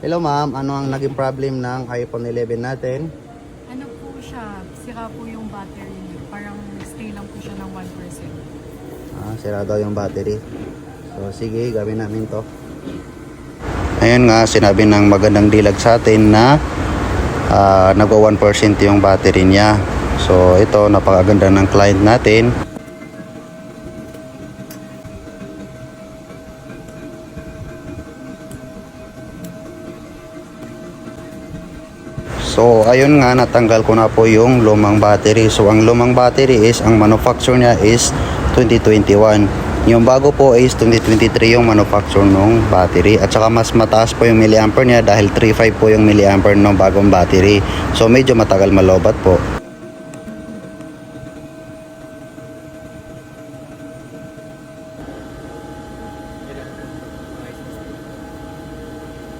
Hello ma'am, ano ang naging problem ng iPhone 11 natin? Ano po siya, sira po yung battery niya. Parang stay lang po siya ng 1%. Sira daw yung battery. So sige, gawin namin to. Ayun nga, sinabi ng magandang dilag sa atin na nagwa 1% yung battery niya. So ito, napakaganda ng client natin. So ayun nga, natanggal ko na po yung lumang battery. So ang lumang battery is, ang manufacture niya is 2021. Yung bago po is 2023 yung manufacture ng battery. At saka mas mataas po yung milliampere niya dahil 3.5 po yung milliampere ng bagong battery. So medyo matagal malobat po.